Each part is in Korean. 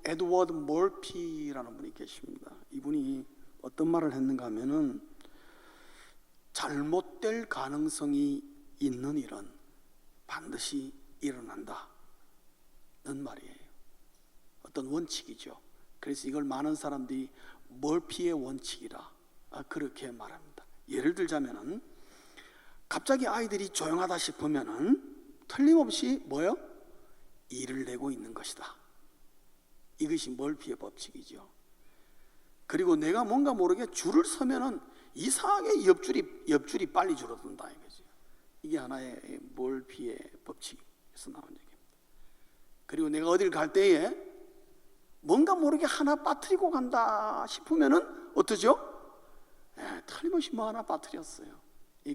에드워드 몰피라는 분이 계십니다. 이분이 어떤 말을 했는가 하면은, 잘못될 가능성이 있는 일은 반드시 일어난다는 말이에요. 어떤 원칙이죠. 그래서 이걸 많은 사람들이 몰피의 원칙이라 그렇게 말합니다. 예를 들자면은, 갑자기 아이들이 조용하다 싶으면은 틀림없이 뭐요? 일을 내고 있는 것이다. 이것이 몰피의 법칙이죠. 그리고 내가 뭔가 모르게 줄을 서면은 이상하게 옆줄이 빨리 줄어든다 이거죠. 이게 하나의 몰피의 법칙에서 나온 얘기입니다. 그리고 내가 어딜 갈 때에 뭔가 모르게 하나 빠뜨리고 간다 싶으면은 어떠죠? 틀림없이 뭐 하나 빠뜨렸어요.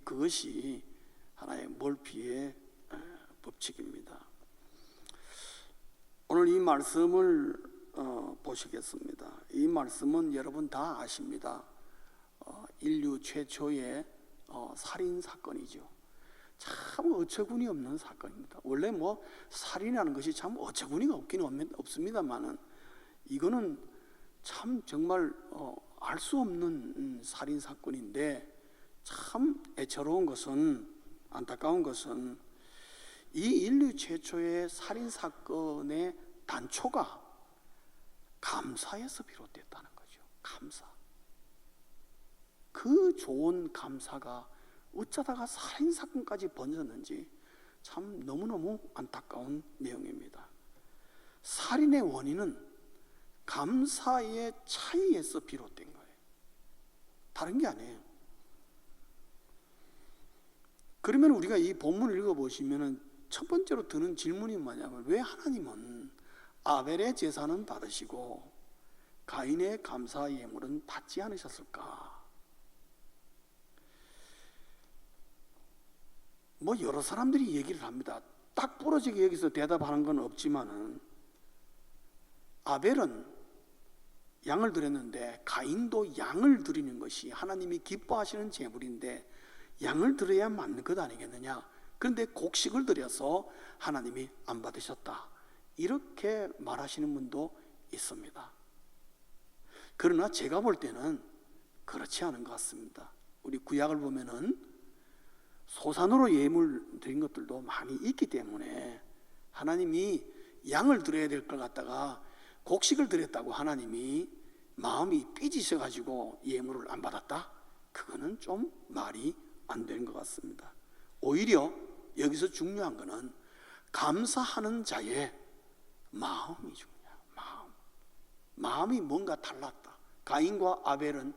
그것이 하나의 몰피의 법칙입니다. 오늘 이 말씀을 보시겠습니다. 이 말씀은 여러분 다 아십니다. 인류 최초의 살인 사건이죠. 참 어처구니 없는 사건입니다. 원래 뭐 살인이라는 것이 참 어처구니가 없기는 없습니다만은, 이거는 참 정말 알 수 없는 살인 사건인데, 참 애처로운 것은, 안타까운 것은 이 인류 최초의 살인 사건의 단초가 감사에서 비롯됐다는 거죠. 감사. 그 좋은 감사가 어쩌다가 살인 사건까지 번졌는지 참 너무너무 안타까운 내용입니다. 살인의 원인은 감사의 차이에서 비롯된 거예요. 다른 게 아니에요. 그러면 우리가 이 본문을 읽어보시면 첫 번째로 드는 질문이 뭐냐면, 왜 하나님은 아벨의 제사는 받으시고 가인의 감사 예물은 받지 않으셨을까? 뭐 여러 사람들이 얘기를 합니다. 딱 부러지게 여기서 대답하는 건 없지만은, 아벨은 양을 드렸는데 가인도 양을 드리는 것이 하나님이 기뻐하시는 제물인데 양을 드려야 맞는 것 아니겠느냐? 그런데 곡식을 드려서 하나님이 안 받으셨다, 이렇게 말하시는 분도 있습니다. 그러나 제가 볼 때는 그렇지 않은 것 같습니다. 우리 구약을 보면은 소산으로 예물 드린 것들도 많이 있기 때문에, 하나님이 양을 드려야 될 걸 갖다가 곡식을 드렸다고 하나님이 마음이 삐지셔가지고 예물을 안 받았다? 그거는 좀 말이 안 되는 것 같습니다. 오히려 여기서 중요한 것은 감사하는 자의 마음이 중요해요. 마음이 뭔가 달랐다. 가인과 아벨은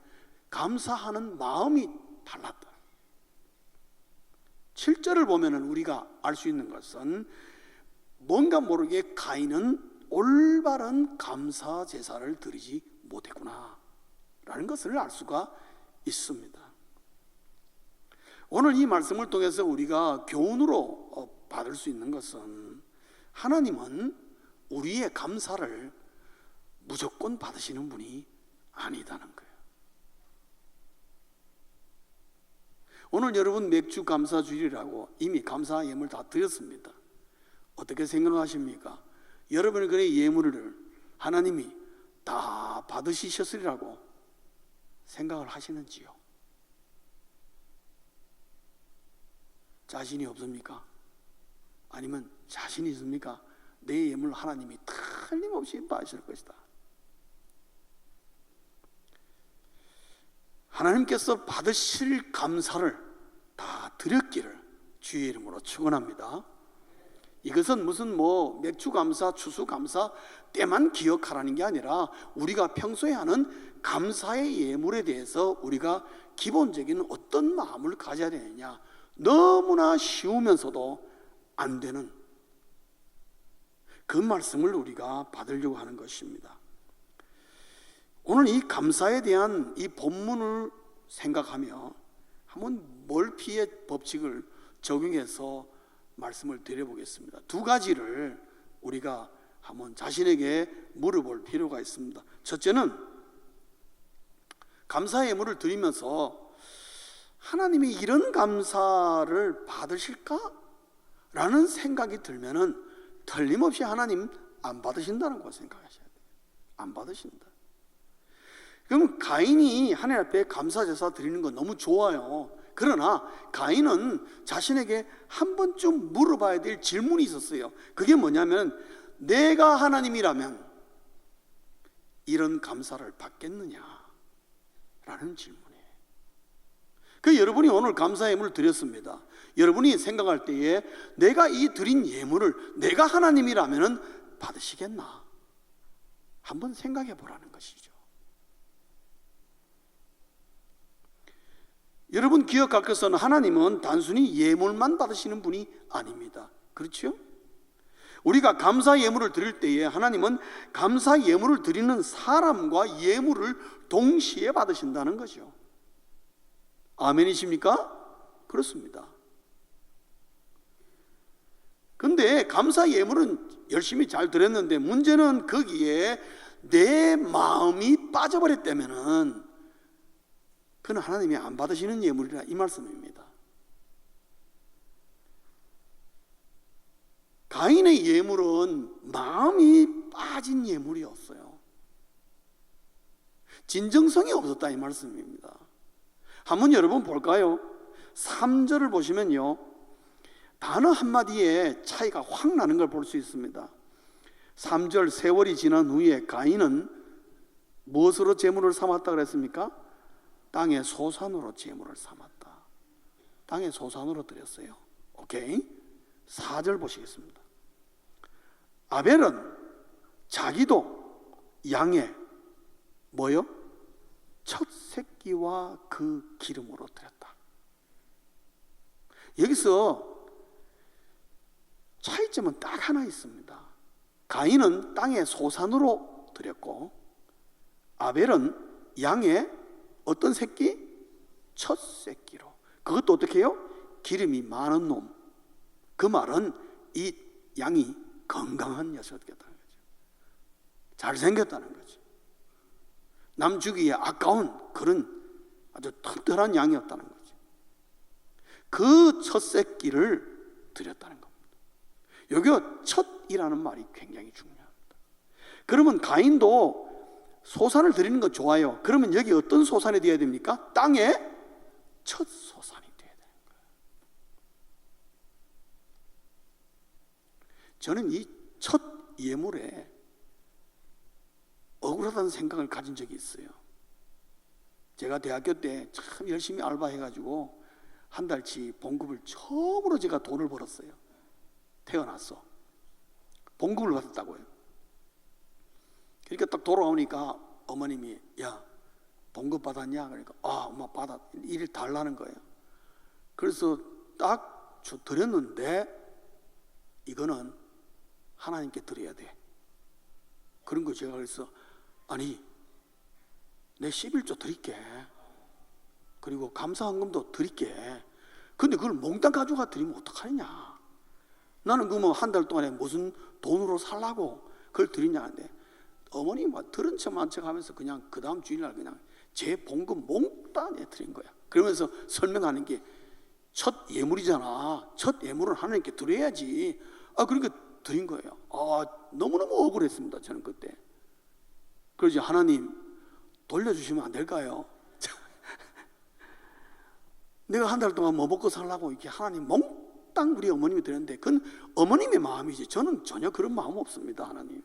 감사하는 마음이 달랐다. 7절을 보면 우리가 알 수 있는 것은, 뭔가 모르게 가인은 올바른 감사 제사를 드리지 못했구나 라는 것을 알 수가 있습니다. 오늘 이 말씀을 통해서 우리가 교훈으로 받을 수 있는 것은, 하나님은 우리의 감사를 무조건 받으시는 분이 아니다는 거예요. 오늘 여러분 맥주 감사 주일이라고 이미 감사 예물 다 드렸습니다. 어떻게 생각하십니까? 여러분의 그 예물을 하나님이 다 받으시셨으리라고 생각을 하시는지요? 자신이 없습니까? 아니면 자신이 있습니까? 내 예물 하나님이 틀림없이 받으실 것이다. 하나님께서 받으실 감사를 다 드렸기를 주의 이름으로 축원합니다. 이것은 무슨 뭐 맥주 감사, 추수 감사 때만 기억하라는 게 아니라, 우리가 평소에 하는 감사의 예물에 대해서 우리가 기본적인 어떤 마음을 가져야 되느냐, 너무나 쉬우면서도 안 되는 그 말씀을 우리가 받으려고 하는 것입니다. 오늘 이 감사에 대한 이 본문을 생각하며 한번 몰피의 법칙을 적용해서 말씀을 드려보겠습니다. 두 가지를 우리가 한번 자신에게 물어볼 필요가 있습니다. 첫째는, 감사 예물을 드리면서 하나님이 이런 감사를 받으실까? 라는 생각이 들면은 틀림없이 하나님 안 받으신다는 거 생각하셔야 돼요. 안 받으신다. 그럼 가인이 하나님 앞에 감사제사 드리는 건 너무 좋아요. 그러나 가인은 자신에게 한 번쯤 물어봐야 될 질문이 있었어요. 그게 뭐냐면, 내가 하나님이라면 이런 감사를 받겠느냐? 라는 질문이에요. 그 여러분이 오늘 감사 예물을 드렸습니다. 여러분이 생각할 때에 내가 이 드린 예물을 내가 하나님이라면 받으시겠나? 한번 생각해 보라는 것이죠. 여러분 기억할 것은 하나님은 단순히 예물만 받으시는 분이 아닙니다. 그렇죠? 우리가 감사 예물을 드릴 때에 하나님은 감사 예물을 드리는 사람과 예물을 동시에 받으신다는 거죠. 아멘이십니까? 그렇습니다. 근데 감사 예물은 열심히 잘 드렸는데 문제는 거기에 내 마음이 빠져버렸다면은 그는 하나님이 안 받으시는 예물이라 이 말씀입니다. 가인의 예물은 마음이 빠진 예물이었어요. 진정성이 없었다 이 말씀입니다. 한번 여러분 볼까요? 3절을 보시면요, 단어 한마디에 차이가 확 나는 걸 볼 수 있습니다. 3절, 세월이 지난 후에 가인은 무엇으로 제물을 삼았다 그랬습니까? 땅의 소산으로 제물을 삼았다. 땅의 소산으로 드렸어요. 오케이? 4절 보시겠습니다. 아벨은 자기도 양의 뭐요? 첫 새끼와 그 기름으로 드렸다. 여기서 차이점은 딱 하나 있습니다. 가인은 땅의 소산으로 드렸고 아벨은 양의 어떤 새끼? 첫 새끼로. 그것도 어떻게 해요? 기름이 많은 놈. 그 말은 이 양이 건강한 녀석이었다는 거죠. 잘생겼다는 거죠. 남 주기에 아까운 그런 아주 튼튼한 양이었다는 거죠. 그 첫 새끼를 드렸다는 겁니다. 여기 첫이라는 말이 굉장히 중요합니다. 그러면 가인도 소산을 드리는 건 좋아요. 그러면 여기 어떤 소산이 되어야 됩니까? 땅의 첫 소산이 되어야 되는 거예요. 저는 이 첫 예물에 억울하다는 생각을 가진 적이 있어요. 제가 대학교 때 참 열심히 알바해가지고 한 달치 봉급을 처음으로 제가 돈을 벌었어요. 태어났어. 봉급을 받았다고요. 그러니까 딱 돌아오니까 어머님이 야 봉급 받았냐? 그러니까 아 엄마 받았. 이를 달라는 거예요. 그래서 딱 드렸는데 이거는 하나님께 드려야 돼. 그런 거 제가 그래서 아니 내 11조 드릴게. 그리고 감사헌금도 드릴게. 근데 그걸 몽땅 가져가 드리면 어떡하느냐. 나는 그러면 한 달 동안에 무슨 돈으로 살라고 그걸 드리냐는데 어머니 막 들은 척만 척 하면서 그냥 그 다음 주일날 그냥 제 봉급 몽땅 내드린 거야. 그러면서 설명하는 게 첫 예물이잖아. 첫 예물은 하나님께 드려야지. 그러니까 드린 거예요. 너무너무 억울했습니다. 저는 그때. 그러지 하나님 돌려주시면 안 될까요? 내가 한 달 동안 뭐 먹고 살라고 이렇게 하나님 몽땅 우리 어머님이 드렸는데 그건 어머님의 마음이지 저는 전혀 그런 마음 없습니다. 하나님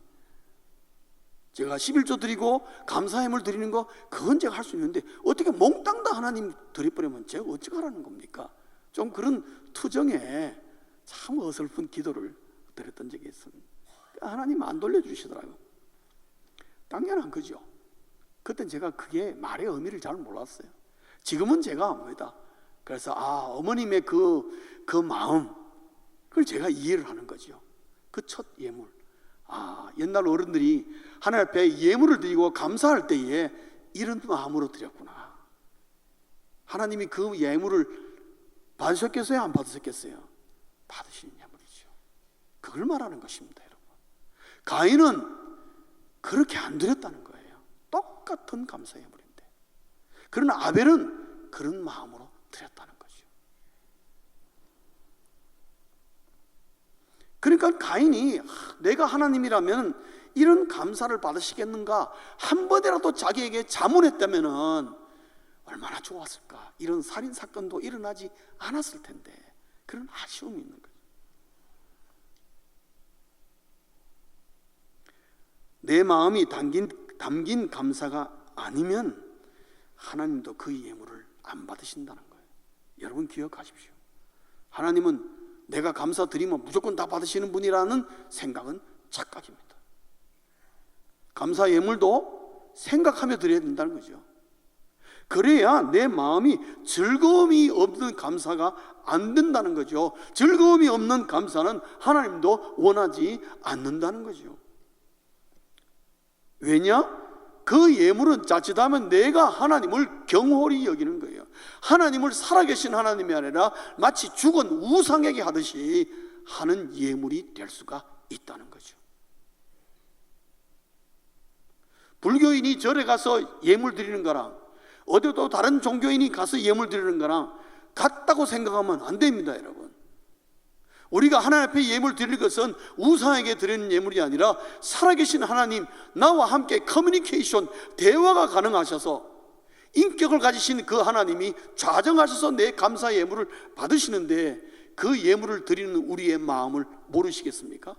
제가 11조 드리고 감사예물 드리는 거 그건 제가 할 수 있는데 어떻게 몽땅 다 하나님 드려버리면 제가 어찌 하라는 겁니까? 좀 그런 투정에 참 어설픈 기도를 드렸던 적이 있습니다. 하나님 안 돌려주시더라고요. 당연한 거죠. 그땐 제가 그게 말의 의미를 잘 몰랐어요. 지금은 제가 압니다. 그래서 어머님의 그 마음 그걸 제가 이해를 하는 거죠. 그 첫 예물. 옛날 어른들이 하나님 앞에 예물을 드리고 감사할 때에 이런 마음으로 드렸구나. 하나님이 그 예물을 받으셨겠어요? 안 받으셨겠어요? 받으신 예물이죠. 그걸 말하는 것입니다, 여러분. 가인은 그렇게 안 드렸다는 거예요. 똑같은 감사 예물인데. 그러나 아벨은 그런 마음으로 드렸다는 거죠. 그러니까 가인이 내가 하나님이라면 이런 감사를 받으시겠는가, 한 번이라도 자기에게 자문했다면 얼마나 좋았을까. 이런 살인사건도 일어나지 않았을 텐데. 그런 아쉬움이 있는 거죠. 내 마음이 담긴 감사가 아니면 하나님도 그 예물을 안 받으신다는 거예요. 여러분 기억하십시오. 하나님은 내가 감사드리면 무조건 다 받으시는 분이라는 생각은 착각입니다. 감사 예물도 생각하며 드려야 된다는 거죠. 그래야 내 마음이 즐거움이 없는 감사가 안 된다는 거죠. 즐거움이 없는 감사는 하나님도 원하지 않는다는 거죠. 왜냐? 그 예물은 자칫하면 내가 하나님을 경홀히 여기는 거예요. 하나님을 살아계신 하나님이 아니라 마치 죽은 우상에게 하듯이 하는 예물이 될 수가 있다는 거죠. 불교인이 절에 가서 예물 드리는 거랑 어디도 다른 종교인이 가서 예물 드리는 거랑 같다고 생각하면 안 됩니다, 여러분. 우리가 하나님 앞에 예물 드릴 것은 우상에게 드리는 예물이 아니라 살아계신 하나님, 나와 함께 커뮤니케이션, 대화가 가능하셔서 인격을 가지신 그 하나님이 좌정하셔서 내 감사 예물을 받으시는데 그 예물을 드리는 우리의 마음을 모르시겠습니까?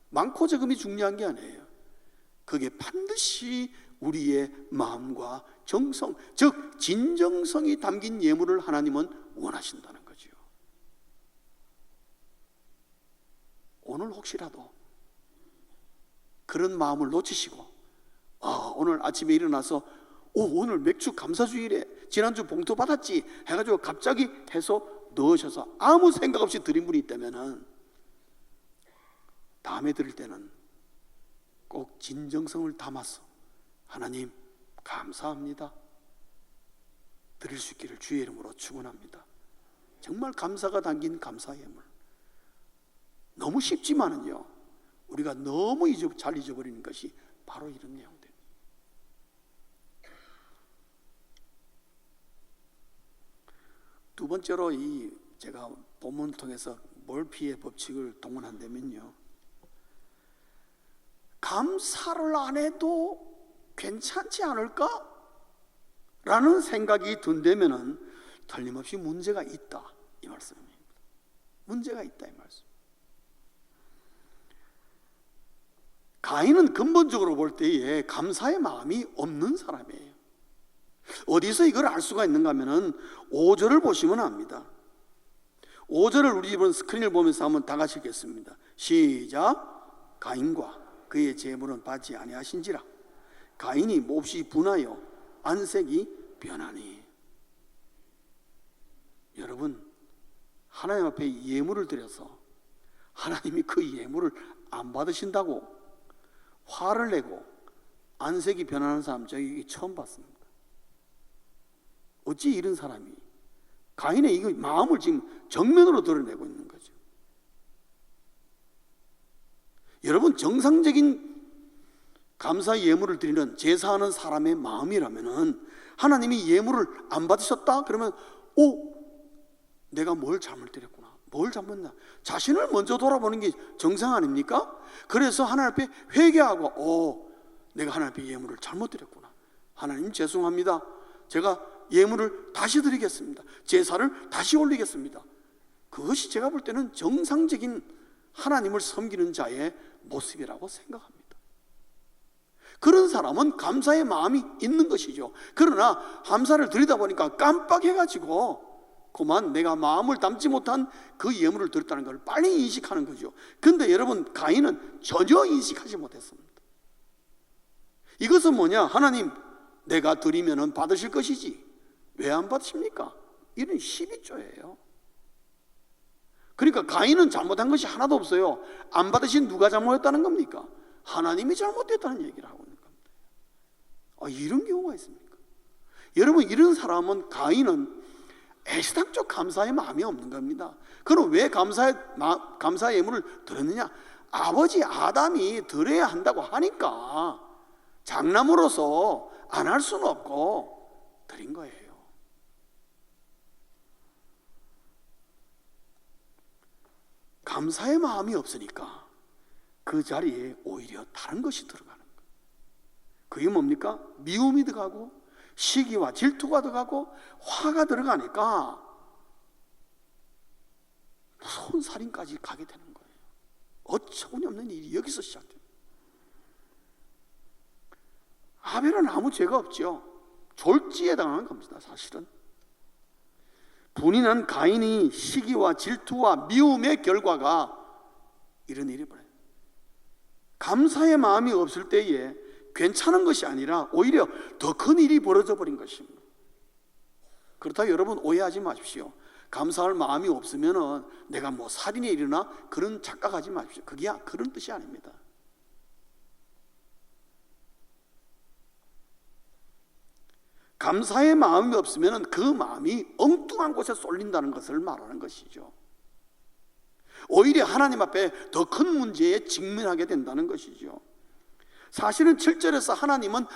많고 적음이 중요한 게 아니에요. 그게 반드시 우리의 마음과 정성, 즉 진정성이 담긴 예물을 하나님은 원하신다는 거죠. 오늘 혹시라도 그런 마음을 놓치시고 오늘 아침에 일어나서 오늘 맥주 감사주일에 지난주 봉투 받았지 해가지고 갑자기 해서 넣으셔서 아무 생각 없이 드린 분이 있다면 다음에 드릴 때는 꼭 진정성을 담아서 하나님 감사합니다 드릴 수 있기를 주의 이름으로 축원합니다. 정말 감사가 담긴 감사 예물. 너무 쉽지만은요, 우리가 너무 잘 잊어버리는 것이 바로 이런 내용들입니다. 두 번째로 제가 본문을 통해서 몰피의 법칙을 동원한다면요, 감사를 안 해도 괜찮지 않을까? 라는 생각이 든다면은 틀림없이 문제가 있다, 이 말씀입니다. 문제가 있다, 이 말씀. 가인은 근본적으로 볼 때에 감사의 마음이 없는 사람이에요. 어디서 이걸 알 수가 있는가 하면은 5절을 보시면 압니다. 5절을 우리 이번 스크린을 보면서 한번 다 같이 읽겠습니다. 시작. 가인과 그의 재물은 받지 아니하신지라 가인이 몹시 분하여 안색이 변하니. 여러분, 하나님 앞에 예물을 드려서 하나님이 그 예물을 안 받으신다고 화를 내고 안색이 변하는 사람 저희 처음 봤습니다. 어찌 이런 사람이 가인의 이 마음을 지금 정면으로 드러내고 있는 거죠. 여러분, 정상적인 감사 예물을 드리는 제사하는 사람의 마음이라면은 하나님이 예물을 안 받으셨다 그러면 내가 뭘 잘못 드렸구나, 뭘 잘못했나, 자신을 먼저 돌아보는 게 정상 아닙니까? 그래서 하나님 앞에 회개하고 내가 하나님 앞에 예물을 잘못 드렸구나, 하나님 죄송합니다, 제가 예물을 다시 드리겠습니다, 제사를 다시 올리겠습니다. 그것이 제가 볼 때는 정상적인 하나님을 섬기는 자의 모습이라고 생각합니다. 그런 사람은 감사의 마음이 있는 것이죠. 그러나 감사를 드리다 보니까 깜빡해가지고 그만 내가 마음을 담지 못한 그 예물을 드렸다는 걸 빨리 인식하는 거죠. 그런데 여러분, 가인은 전혀 인식하지 못했습니다. 이것은 뭐냐? 하나님, 내가 드리면 받으실 것이지 왜 안 받으십니까? 이런 12조예요. 그러니까 가인은 잘못한 것이 하나도 없어요. 안 받으신 누가 잘못했다는 겁니까? 하나님이 잘못했다는 얘기를 하고 있는 겁니다. 이런 경우가 있습니까? 여러분, 이런 사람은, 가인은 애시당초 감사의 마음이 없는 겁니다. 그럼 왜 감사의 예물을 드렸느냐? 아버지 아담이 드려야 한다고 하니까 장남으로서 안 할 수는 없고 드린 거예요. 감사의 마음이 없으니까 그 자리에 오히려 다른 것이 들어가는 거예요. 그게 뭡니까? 미움이 들어가고 시기와 질투가 들어가고 화가 들어가니까 무서운 살인까지 가게 되는 거예요. 어처구니없는 일이 여기서 시작돼요. 아벨은 아무 죄가 없죠. 졸지에 당한 겁니다. 사실은 분이 난 가인이 시기와 질투와 미움의 결과가 이런 일이 벌어요. 감사의 마음이 없을 때에 괜찮은 것이 아니라 오히려 더 큰 일이 벌어져 버린 것입니다. 그렇다고 여러분 오해하지 마십시오. 감사할 마음이 없으면 내가 뭐 살인에 일어나 그런 착각하지 마십시오. 그게 그런 뜻이 아닙니다. 감사의 마음이 없으면 그 마음이 엉뚱한 곳에 쏠린다는 것을 말하는 것이죠. 오히려 하나님 앞에 더 큰 문제에 직면하게 된다는 것이죠. 사실은 7절에서 하나님은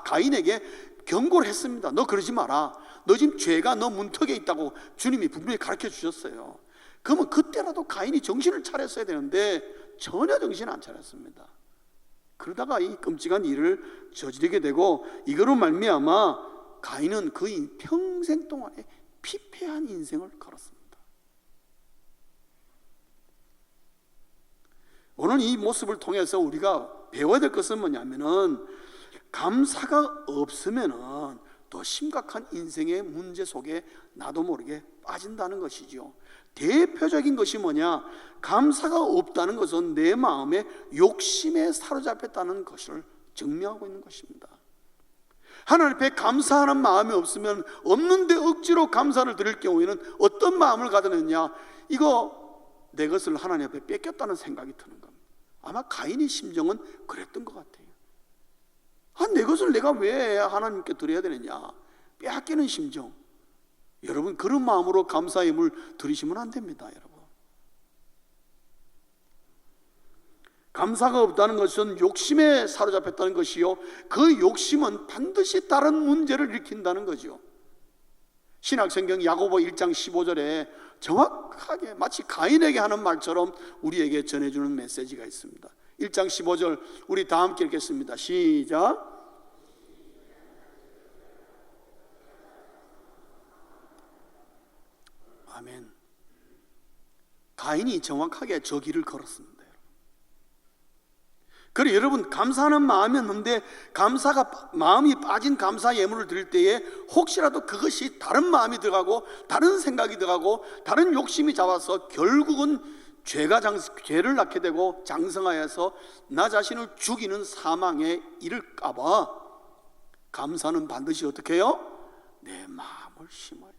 가인에게 경고를 했습니다. 너 그러지 마라. 너 지금 죄가 너 문턱에 있다고 주님이 분명히 가르쳐 주셨어요. 그러면 그때라도 가인이 정신을 차렸어야 되는데 전혀 정신을 안 차렸습니다. 그러다가 이 끔찍한 일을 저지르게 되고 이거로 말미암아 가인은 그의 평생 동안에 피폐한 인생을 걸었습니다. 오늘 이 모습을 통해서 우리가 배워야 될 것은 뭐냐면은 감사가 없으면은 더 심각한 인생의 문제 속에 나도 모르게 빠진다는 것이죠. 대표적인 것이 뭐냐? 감사가 없다는 것은 내 마음에 욕심에 사로잡혔다는 것을 증명하고 있는 것입니다. 하나님 앞에 감사하는 마음이 없으면 없는데 억지로 감사를 드릴 경우에는 어떤 마음을 가졌느냐? 이거 내 것을 하나님 앞에 뺏겼다는 생각이 드는 겁니다. 아마 가인의 심정은 그랬던 것 같아요. 내 것을 내가 왜 하나님께 드려야 되느냐? 빼앗기는 심정. 여러분 그런 마음으로 감사의 예물 드리시면 안 됩니다. 여러분 감사가 없다는 것은 욕심에 사로잡혔다는 것이요, 그 욕심은 반드시 다른 문제를 일으킨다는 거죠. 신약성경 야고보 1장 15절에 정확하게 마치 가인에게 하는 말처럼 우리에게 전해주는 메시지가 있습니다. 1장 15절 우리 다 함께 읽겠습니다. 시작. 아멘. 가인이 정확하게 저 길을 걸었습니다. 그래 여러분 감사하는 마음이 없는데 마음이 빠진 감사 예물을 드릴 때에 혹시라도 그것이 다른 마음이 들어가고 다른 생각이 들어가고 다른 욕심이 잡아서 결국은 죄를 낳게 되고 장성하여서 나 자신을 죽이는 사망에 이를까 봐 감사는 반드시 어떻게 해요? 내 마음을 심어요.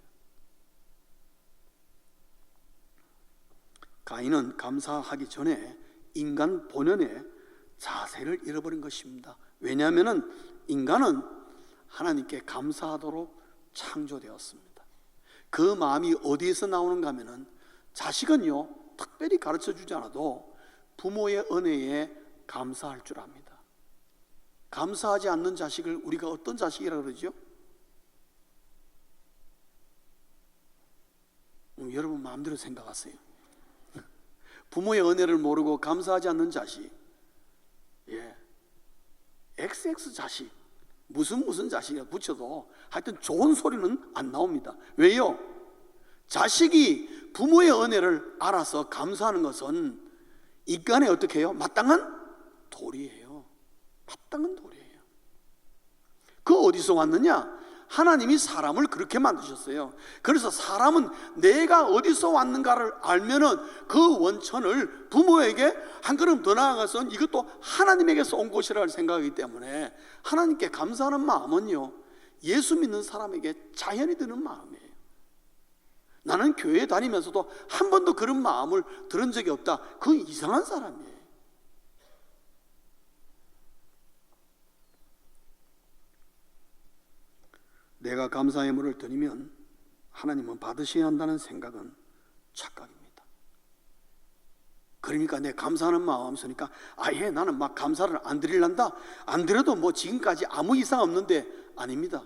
가인은 감사하기 전에 인간 본연의 자세를 잃어버린 것입니다. 왜냐하면 인간은 하나님께 감사하도록 창조되었습니다. 그 마음이 어디에서 나오는가 하면은 자식은요 특별히 가르쳐 주지 않아도 부모의 은혜에 감사할 줄 압니다. 감사하지 않는 자식을 우리가 어떤 자식이라고 그러죠? 여러분 마음대로 생각하세요. 부모의 은혜를 모르고 감사하지 않는 자식, XX 자식, 무슨 자식이라 붙여도 하여튼 좋은 소리는 안 나옵니다. 왜요? 자식이 부모의 은혜를 알아서 감사하는 것은 인간의 어떻게 해요? 마땅한 도리예요. 마땅한 도리예요. 그 어디서 왔느냐? 하나님이 사람을 그렇게 만드셨어요. 그래서 사람은 내가 어디서 왔는가를 알면은 그 원천을 부모에게 한 걸음 더 나아가서 이것도 하나님에게서 온 것이라고 생각하기 때문에 하나님께 감사하는 마음은요 예수 믿는 사람에게 자연히 드는 마음이에요. 나는 교회 다니면서도 한 번도 그런 마음을 들은 적이 없다. 그건 이상한 사람이에요. 내가 감사 예물을 드리면 하나님은 받으셔야 한다는 생각은 착각입니다. 그러니까 내 감사하는 마음 없으니까 아예 나는 막 감사를 안 드릴란다. 안 드려도 뭐 지금까지 아무 이상 없는데 아닙니다.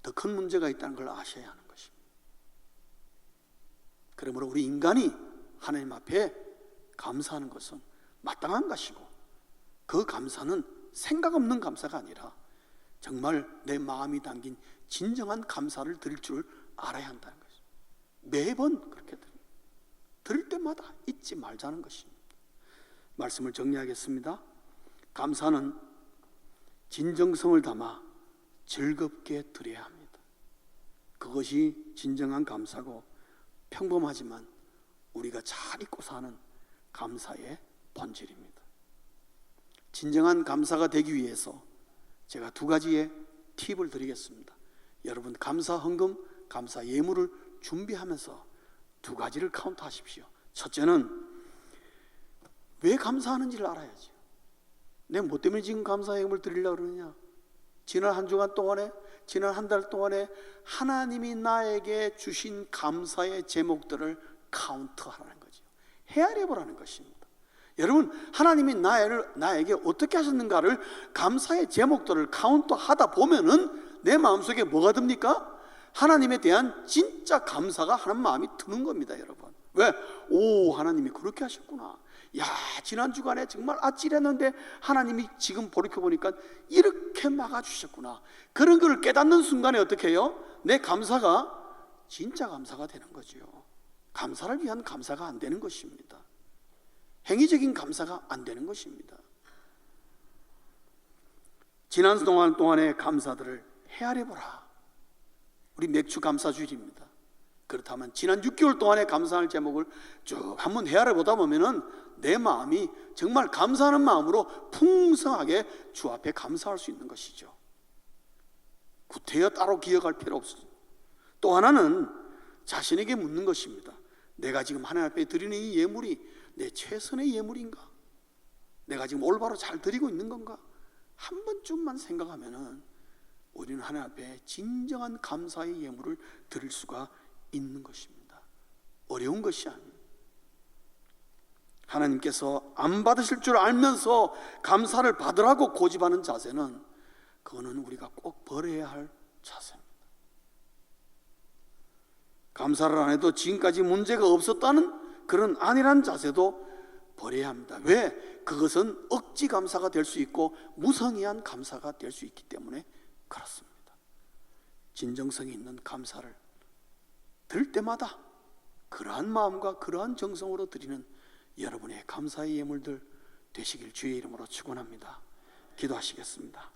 더 큰 문제가 있다는 걸 아셔야 하는 것입니다. 그러므로 우리 인간이 하나님 앞에 감사하는 것은 마땅한 것이고, 그 감사는 생각 없는 감사가 아니라 정말 내 마음이 담긴 진정한 감사를 드릴 줄 알아야 한다는 것입니다. 매번 그렇게 드릴 때마다 잊지 말자는 것입니다. 말씀을 정리하겠습니다. 감사는 진정성을 담아 즐겁게 드려야 합니다. 그것이 진정한 감사고, 평범하지만 우리가 잘 잊고 사는 감사의 본질입니다. 진정한 감사가 되기 위해서 제가 두 가지의 팁을 드리겠습니다. 여러분, 감사 헌금, 감사 예물을 준비하면서 두 가지를 카운트하십시오. 첫째는 왜 감사하는지를 알아야죠. 내가 뭐 때문에 지금 감사 예물을 드리려고 그러느냐? 지난 한 주간 동안에, 지난 한 달 동안에 하나님이 나에게 주신 감사의 제목들을 카운트하라는 거죠. 헤아려 보라는 것입니다. 여러분, 하나님이 나에게 어떻게 하셨는가를, 감사의 제목들을 카운트하다 보면은 내 마음속에 뭐가 듭니까? 하나님에 대한 진짜 감사가 하는 마음이 드는 겁니다, 여러분. 왜? 오, 하나님이 그렇게 하셨구나. 야, 지난 주간에 정말 아찔했는데 하나님이 지금 돌이켜보니까 이렇게 막아주셨구나. 그런 걸 깨닫는 순간에 어떻게 해요? 내 감사가 진짜 감사가 되는 거죠. 감사를 위한 감사가 안 되는 것입니다. 행위적인 감사가 안 되는 것입니다. 지난 동안의 감사들을 헤아려보라. 우리 맥주 감사주일입니다. 그렇다면 지난 6개월 동안의 감사할 제목을 쭉 한번 헤아려보다 보면은 내 마음이 정말 감사하는 마음으로 풍성하게 주 앞에 감사할 수 있는 것이죠. 구태여 따로 기억할 필요 없습니다. 또 하나는 자신에게 묻는 것입니다. 내가 지금 하나님 앞에 드리는 이 예물이 내 최선의 예물인가? 내가 지금 올바로 잘 드리고 있는 건가? 한 번쯤만 생각하면은 우리는 하나님 앞에 진정한 감사의 예물을 드릴 수가 있는 것입니다. 어려운 것이 아닙니다. 하나님께서 안 받으실 줄 알면서 감사를 받으라고 고집하는 자세는, 그거는 우리가 꼭 버려야 할 자세입니다. 감사를 안 해도 지금까지 문제가 없었다는 그런 안일한 자세도 버려야 합니다. 왜? 그것은 억지 감사가 될 수 있고 무성의한 감사가 될 수 있기 때문에 그렇습니다. 진정성이 있는 감사를 들 때마다 그러한 마음과 그러한 정성으로 드리는 여러분의 감사의 예물들 되시길 주의 이름으로 축원합니다. 기도하시겠습니다.